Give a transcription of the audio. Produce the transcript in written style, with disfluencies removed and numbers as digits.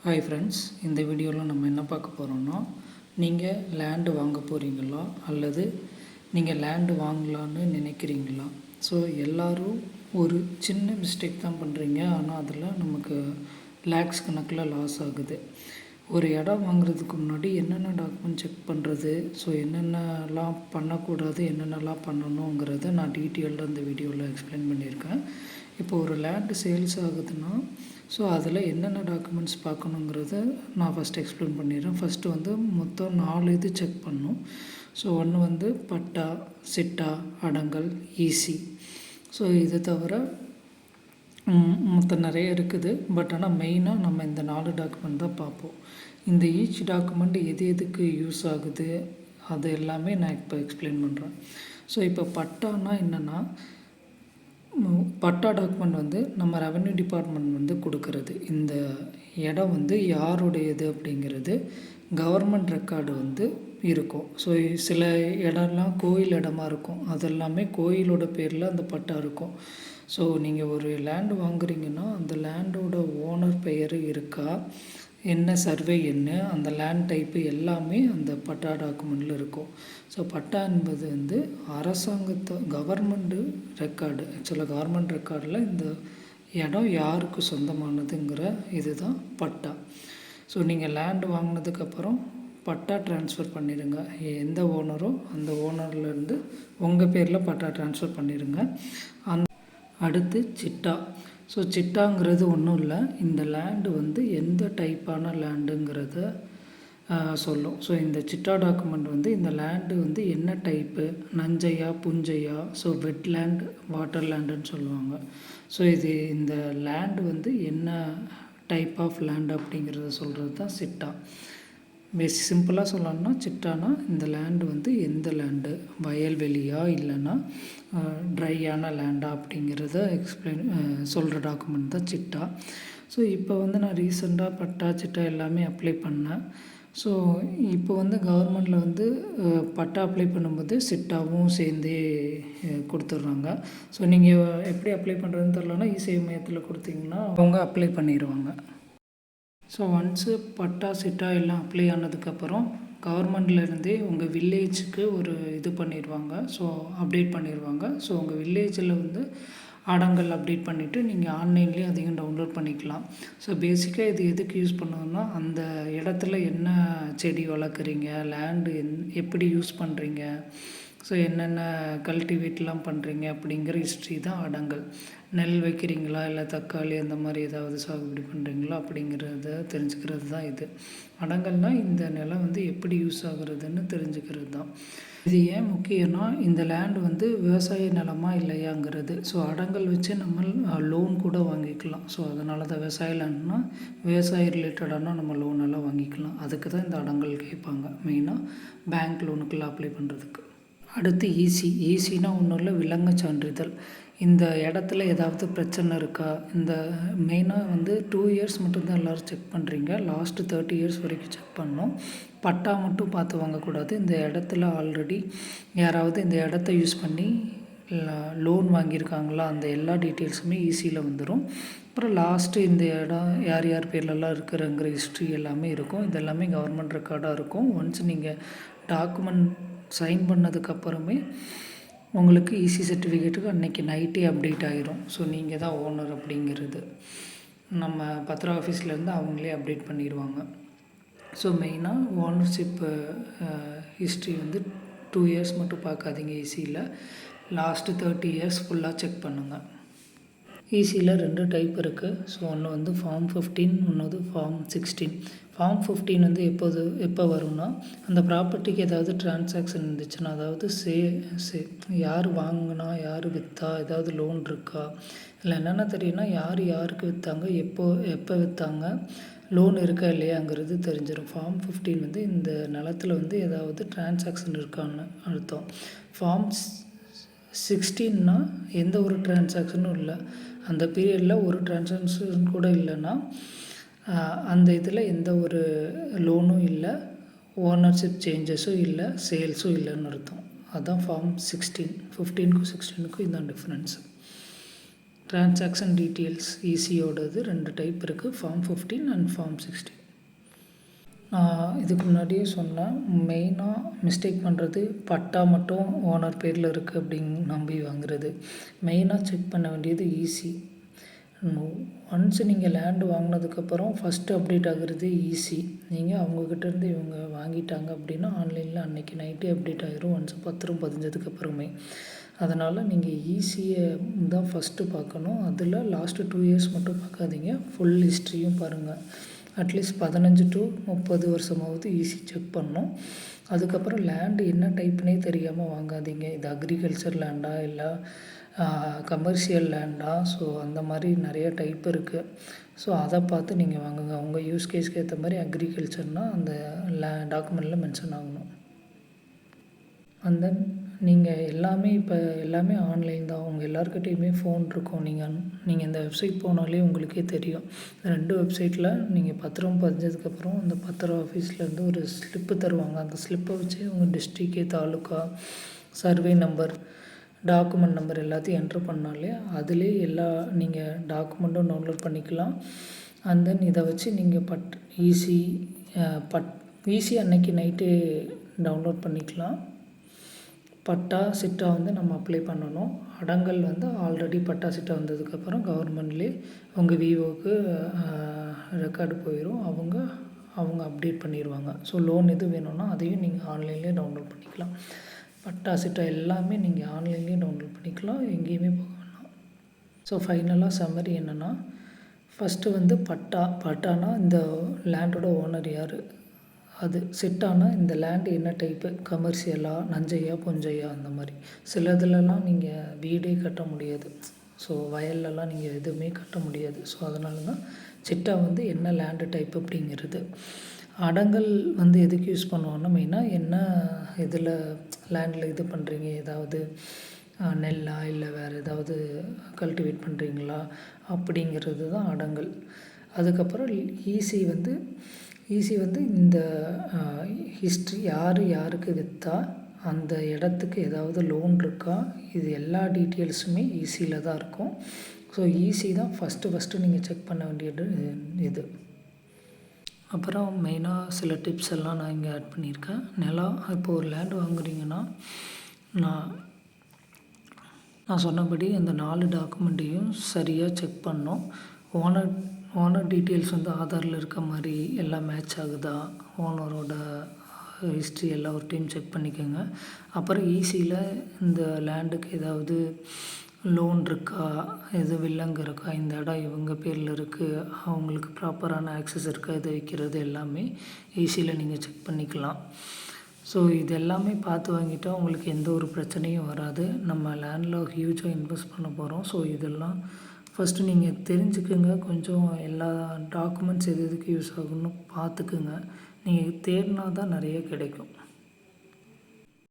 Hi friends, இந்த வீடியோவில் நம்ம என்ன பார்க்க போகிறோம்னா, நீங்கள் லேண்டு வாங்க போகிறீங்களா அல்லது நீங்கள் லேண்டு வாங்கலான்னு நினைக்கிறீங்களா? ஸோ எல்லோரும் ஒரு சின்ன மிஸ்டேக் தான் பண்ணுறீங்க, ஆனால் அதில் நமக்கு லேக்ஸ் கணக்கில் லாஸ் ஆகுது. ஒரு இடம் வாங்குறதுக்கு முன்னாடி என்னென்ன டாக்குமெண்ட் செக் பண்ணுறது, ஸோ என்னென்னலாம் பண்ணக்கூடாது, என்னென்னலாம் பண்ணணுங்கிறத நான் டீட்டெயில்டாக இந்த வீடியோவில் எக்ஸ்பிளைன் பண்ணியிருக்கேன். இப்போ ஒரு லேண்டு சேல்ஸ் ஆகுதுன்னா, ஸோ அதில் என்னென்ன டாக்குமெண்ட்ஸ் பார்க்கணுங்கிறத நான் ஃபஸ்ட்டு எக்ஸ்பிளைன் பண்ணிடுறேன். ஃபஸ்ட்டு வந்து மொத்தம் 4 இது செக் பண்ணணும். ஸோ ஒன்று வந்து பட்டா, சிட்டா, அடங்கல், ஈசி. ஸோ இது தவிர மொத்தம் நிறைய இருக்குது. பட் ஆனால் மெயினாக நம்ம இந்த 4 டாக்குமெண்ட் தான் பார்ப்போம். இந்த ஈச் டாக்குமெண்ட் எது எதுக்கு யூஸ் ஆகுது அது எல்லாமே நான் இப்போ எக்ஸ்பிளைன் பண்ணுறேன். ஸோ இப்போ பட்டானா என்னென்னா, பட்டா டாக்குமெண்ட் வந்து நம்ம ரெவென்யூ டிபார்ட்மெண்ட் வந்து கொடுக்கறது. இந்த இடம் வந்து யாருடையது அப்படிங்கிறது கவர்மெண்ட் ரெக்கார்டு வந்து இருக்கும். ஸோ சில இடம்லாம் கோயில் இடமா இருக்கும், அதெல்லாமே கோயிலோட பேரில் அந்த பட்டா இருக்கும். ஸோ நீங்கள் ஒரு லேண்டு வாங்குறீங்கன்னா அந்த லேண்டோட ஓனர் பெயர் இருக்கா, என்ன சர்வே என்ன, அந்த லேண்ட் டைப்பு எல்லாமே அந்த பட்டா டாக்குமெண்ட்டில் இருக்கும். ஸோ பட்டா என்பது வந்து கவர்மெண்ட்டு ரெக்கார்டு. ஆக்சுவலாக கவர்மெண்ட் ரெக்கார்டில் இந்த இடம் யாருக்கு சொந்தமானதுங்கிற இது தான் பட்டா. ஸோ நீங்கள் லேண்டு வாங்கினதுக்கப்புறம் பட்டா ட்ரான்ஸ்ஃபர் பண்ணிடுங்க. எந்த ஓனரோ அந்த ஓனர்லேருந்து உங்கள் பேரில் பட்டா ட்ரான்ஸ்ஃபர் பண்ணிடுங்க. அடுத்து சிட்டா. ஸோ சிட்டாங்கிறது ஒன்றும் இல்லை, இந்த லேண்டு வந்து எந்த டைப்பான லேண்டுங்கிறத சொல்லும். ஸோ இந்த சிட்டா டாக்குமெண்ட் வந்து இந்த லேண்டு வந்து என்ன டைப்பு, நஞ்சையா புஞ்சையா, ஸோ வெட் லேண்ட், வாட்டர் லேண்டுன்னு சொல்லுவாங்க. ஸோ இது இந்த லேண்டு வந்து என்ன டைப் ஆஃப் லேண்ட் அப்படிங்கிறத சொல்கிறது தான் சிட்டா. சிம்பிளாக சொல்லணும்னா சிட்டானா இந்த லேண்டு வந்து எந்த லேண்டு, வயல்வெளியா இல்லைன்னா ட்ரையான லேண்டா அப்படிங்கிறத சொல்கிற டாக்குமெண்ட் தான் சிட்டா. ஸோ இப்போ வந்து நான் ரீசெண்டாக பட்டா சிட்டா எல்லாமே அப்ளை பண்ணேன். ஸோ இப்போ வந்து கவர்மெண்டில் வந்து பட்டா அப்ளை பண்ணும்போது சிட்டாவும் சேர்ந்தே கொடுத்துட்றாங்க. ஸோ நீங்கள் எப்படி அப்ளை பண்ணுறதுன்னு தெரிலனா இசேவை மையத்தில் கொடுத்தீங்கன்னா அவங்க அப்ளை பண்ணிடுவாங்க. ஸோ ஒன்ஸு பட்டா சிட்டா எல்லாம் அப்ளை ஆனதுக்கப்புறம் கவர்மெண்ட்லேருந்தே உங்கள் வில்லேஜுக்கு ஒரு இது பண்ணிடுவாங்க, ஸோ அப்டேட் பண்ணிடுவாங்க. ஸோ உங்கள் வில்லேஜில் வந்து அடங்கல் அப்டேட் பண்ணிவிட்டு நீங்கள் ஆன்லைன்லேயே அதையும் டவுன்லோட் பண்ணிக்கலாம். ஸோ பேசிக்காக இது எதுக்கு யூஸ் பண்ணுவோன்னா, அந்த இடத்துல என்ன செடி வளர்க்குறீங்க, லேண்டு எப்படி யூஸ் பண்ணுறீங்க, ஸோ என்னென்ன கல்டிவேட்லாம் பண்ணுறீங்க அப்படிங்கிற ஹிஸ்ட்ரி தான் அடங்கல். நெல் வைக்கிறீங்களா இல்லை தக்காளி அந்த மாதிரி ஏதாவது சாகுபடி பண்ணுறீங்களா அப்படிங்கிறத தெரிஞ்சுக்கிறது தான் இது. அடங்கல்னால் இந்த நிலம் வந்து எப்படி யூஸ் ஆகுறதுன்னு தெரிஞ்சுக்கிறது தான். இது ஏன் முக்கியம்னா, இந்த லேண்டு வந்து விவசாய நிலமா இல்லையாங்கிறது. ஸோ அடங்கல் வச்சு நம்ம லோன் கூட வாங்கிக்கலாம். ஸோ அதனால தான் விவசாய லேண்ட்னா விவசாய ரிலேட்டடான நம்ம லோன் எல்லாம் வாங்கிக்கலாம். அதுக்கு தான் இந்த அடங்கல் கேட்பாங்க, மெயினாக பேங்க் லோனுக்கெல்லாம் அப்ளை பண்ணுறதுக்கு. அடுத்து ஈஸினா ஒன்றும் இல்லை, விலங்கு சான்றிதழ். இந்த இடத்துல ஏதாவது பிரச்சனை இருக்கா, இந்த மெயினாக வந்து 2 இயர்ஸ் மட்டும்தான் எல்லோரும் செக் பண்ணுறீங்க, லாஸ்ட்டு 30 இயர்ஸ் வரைக்கும் செக் பண்ணணும். பட்டா மட்டும் பார்த்து வாங்கக்கூடாது. இந்த இடத்துல ஆல்ரெடி யாராவது இந்த இடத்த யூஸ் பண்ணி லோன் வாங்கியிருக்காங்களா, அந்த எல்லா டீட்டெயில்ஸுமே ஈஸியில் வந்துடும். அப்புறம் லாஸ்ட்டு இந்த இடம் யார் யார் பேர்லலாம் இருக்கிறங்கிற ஹிஸ்ட்ரி எல்லாமே இருக்கும். இதெல்லாமே கவர்மெண்ட் ரெக்கார்டாக இருக்கும். ஒன்ஸ் நீங்கள் டாக்குமெண்ட் சைன் பண்ணதுக்கப்புறமே உங்களுக்கு ஈசி சர்டிஃபிகேட்டுக்கு அன்றைக்கி நைட்டே அப்டேட் ஆகிரும். ஸோ நீங்கள் தான் ஓனர் அப்படிங்கிறது நம்ம பத்திர ஆஃபீஸ்லேருந்து அவங்களே அப்டேட் பண்ணிடுவாங்க. ஸோ மெயினாக ஓனர்ஷிப்பு ஹிஸ்ட்ரி வந்து 2 இயர்ஸ் மட்டும் பார்க்காதீங்க ஈஸியில், லாஸ்ட்டு 30 இயர்ஸ் ஃபுல்லாக செக் பண்ணுங்கள். ஈஸியில் 2 டைப் இருக்குது. ஸோ ஒன்று வந்து ஃபார்ம் 15, இன்னொரு ஃபார்ம் 16. ஃபார்ம் 15 வந்து எப்போ வரும்னா, அந்த ப்ராப்பர்ட்டிக்கு ஏதாவது டிரான்சாக்ஷன் இருந்துச்சுன்னா, அதாவது யார் வாங்கினா யார் விற்றா, ஏதாவது லோன் இருக்கா, இல்லை என்னென்ன தெரியும்னா யார் யாருக்கு விற்றாங்க, எப்போ விற்றாங்க, லோன் இருக்கா இல்லையாங்கிறது தெரிஞ்சிடும். ஃபார்ம் 15 வந்து இந்த நிலத்தில் வந்து ஏதாவது டிரான்சாக்ஷன் இருக்கான்னு அர்த்தம். ஃபார்ம் 16னா எந்த ஒரு டிரான்சாக்ஷனும் இல்லை, அந்த பீரியடில் ஒரு டிரான்சாக்ஷன் கூட இல்லைன்னா அந்த இதில் எந்த ஒரு லோனும் இல்லை, ஓனர்ஷிப் சேஞ்சஸும் இல்லை, சேல்ஸும் இல்லைன்னு அர்த்தம். அதுதான் ஃபார்ம் 16. 15க்கும் 16க்கும் இதுதான் டிஃப்ரென்ஸு. டிரான்சாக்ஷன் டீட்டெயில்ஸ் ஈசியோடது 2 டைப் இருக்குது, ஃபார்ம் 15 அண்ட் ஃபார்ம் 16. நான் இதுக்கு முன்னாடியே சொன்னேன், மெயினாக மிஸ்டேக் பண்ணுறது பட்டா மட்டும் ஓனர் பேரில் இருக்குது அப்படின்னு நம்பி வாங்குறது. மெயினாக செக் பண்ண வேண்டியது ஈசி. ஒன்ஸ் நீங்கள் லேண்டு வாங்கினதுக்கப்புறம் ஃபஸ்ட்டு அப்டேட் ஆகுறது ஈசி. நீங்கள் அவங்கக்கிட்டேருந்து இவங்க வாங்கிட்டாங்க அப்படின்னா ஆன்லைனில் அன்றைக்கி நைட்டே அப்டேட் ஆகிரும், ஒன்ஸ் பத்திரம் பதிஞ்சதுக்கப்புறமே. அதனால் நீங்கள் ஈஸியை தான் ஃபஸ்ட்டு பார்க்கணும். அதில் லாஸ்ட்டு 2 இயர்ஸ் மட்டும் பார்க்காதீங்க, ஃபுல் ஹிஸ்ட்ரியும் பாருங்கள். அட்லீஸ்ட் 15 to 30 வருஷமாவது ஈஸி செக் பண்ணணும். அதுக்கப்புறம் லேண்டு என்ன டைப்புனே தெரியாமல் வாங்காதீங்க. இது அக்ரிகல்ச்சர் லேண்டா இல்லை கமர்ஷியல் லேண்டா, ஸோ அந்த மாதிரி நிறைய டைப் இருக்குது. ஸோ அதை பார்த்து நீங்கள் வாங்குங்க. உங்கள் யூஸ் கேஸ்க்கு ஏற்ற மாதிரி அக்ரிகல்ச்சர்னால் அந்த டாக்குமெண்ட்டில் மென்ஷன் ஆகணும். அண்ட் தென் நீங்கள் எல்லாமே ஆன்லைன் தான். உங்கள் எல்லாருக்கிட்டேயுமே ஃபோன் இருக்கும். நீங்கள் இந்த வெப்சைட் போனாலே உங்களுக்கே தெரியும். 2 வெப்சைட்டில் நீங்கள் பத்திரம் பதிஞ்சதுக்கப்புறம் அந்த பத்திரம் ஆஃபீஸ்லேருந்து ஒரு ஸ்லிப்பு தருவாங்க. அந்த ஸ்லிப்பை வச்சு உங்கள் district, taluka, survey number, document number எல்லாத்தையும் என்ட்ரு பண்ணாலே அதிலே நீங்கள் டாக்குமெண்ட்டும் டவுன்லோட் பண்ணிக்கலாம். அண்ட் தென் இதை வச்சு நீங்கள் ஈஸி அன்னைக்கு நைட்டே டவுன்லோட் பண்ணிக்கலாம். பட்டா சிட்டா நம்ம அப்ளை பண்ணணும். அடங்கல் ஆல்ரெடி பட்டா சிட்டா வந்ததுக்கப்புறம் கவர்மெண்ட்லேயே உங்கள் விவோவுக்கு ரெக்கார்டு போயிடும். அவங்க அப்டேட் பண்ணிடுவாங்க. ஸோ லோன் எது வேணும்னா அதையும் நீங்கள் ஆன்லைன்லேயே டவுன்லோட் பண்ணிக்கலாம். பட்டா சிட்டா எல்லாமே நீங்கள் ஆன்லைன்லேயே டவுன்லோட் பண்ணிக்கலாம், எங்கேயுமே போக வேணாம். ஸோ ஃபைனலாக சம்மரி என்னென்னா, ஃபஸ்ட்டு பட்டானா இந்த லேண்டோட ஓனர் யார், அது சிட்டானா இந்த லேண்டு என்ன டைப்பு, கமர்ஷியலாக, நஞ்சையா, புஞ்சையா, அந்த மாதிரி. சில இதிலலாம் நீங்கள் வீடே கட்ட முடியாது. ஸோ வயல்லலாம் நீங்கள் எதுவுமே கட்ட முடியாது. ஸோ அதனால தான் சிட்டா என்ன லேண்டு டைப் அப்படிங்கிறது. அடங்கல் எதுக்கு யூஸ் பண்ணுவோன்னா, மெயினாக என்ன இதில் லேண்டில் இது பண்ணுறீங்க, ஏதாவது நெல்லா இல்லை வேறு ஏதாவது கல்டிவேட் பண்ணுறீங்களா அப்படிங்கிறது தான் அடங்கல். அதுக்கப்புறம் ஈஸி இந்த ஹிஸ்ட்ரி யாருக்கு விற்றா, அந்த இடத்துக்கு ஏதாவது லோன் இருக்கா, இது எல்லா டீட்டெயில்ஸுமே ஈஸியில் தான் இருக்கும். ஸோ ஈஸி தான் ஃபஸ்ட்டு நீங்கள் செக் பண்ண வேண்டியது இது. அப்புறம் மெயினாக சில டிப்ஸ் எல்லாம் நான் இங்கே ஆட் பண்ணியிருக்கேன். இப்போ ஒரு லேண்ட் வாங்குறீங்கன்னா, நான் சொன்னபடி அந்த 4 டாக்குமெண்ட்டையும் சரியாக செக் பண்ணோம். ஓனர் டீட்டெயில்ஸ் ஆதாரில் இருக்க மாதிரி எல்லாம் மேட்ச் ஆகுதா, ஓனரோட ஹிஸ்ட்ரி எல்லாம் ஒரு டைம் செக் பண்ணிக்கோங்க. அப்புறம் ஈஸியில் இந்த லேண்டுக்கு ஏதாவது லோன் இருக்கா, எது வில்லங்க இருக்கா, இந்த இடம் இவங்க பேரில் இருக்குது, அவங்களுக்கு ப்ராப்பரான ஆக்சஸ் இருக்கா, இது வைக்கிறது எல்லாமே ஈஸியில் நீங்கள் செக் பண்ணிக்கலாம். ஸோ இது எல்லாமே பார்த்து வாங்கிட்டால் உங்களுக்கு எந்த ஒரு பிரச்சனையும் வராது. நம்ம லேண்டில் ஹியூஜாக இன்வெஸ்ட் பண்ண போகிறோம். ஸோ இதெல்லாம் ஃபஸ்ட்டு நீங்கள் தெரிஞ்சுக்குங்க. கொஞ்சம் எல்லா டாக்குமெண்ட்ஸ் எதுக்கு யூஸ் ஆகுன்னு பார்த்துக்குங்க. நீங்கள் தேடினா தான் நிறைய கிடைக்கும்.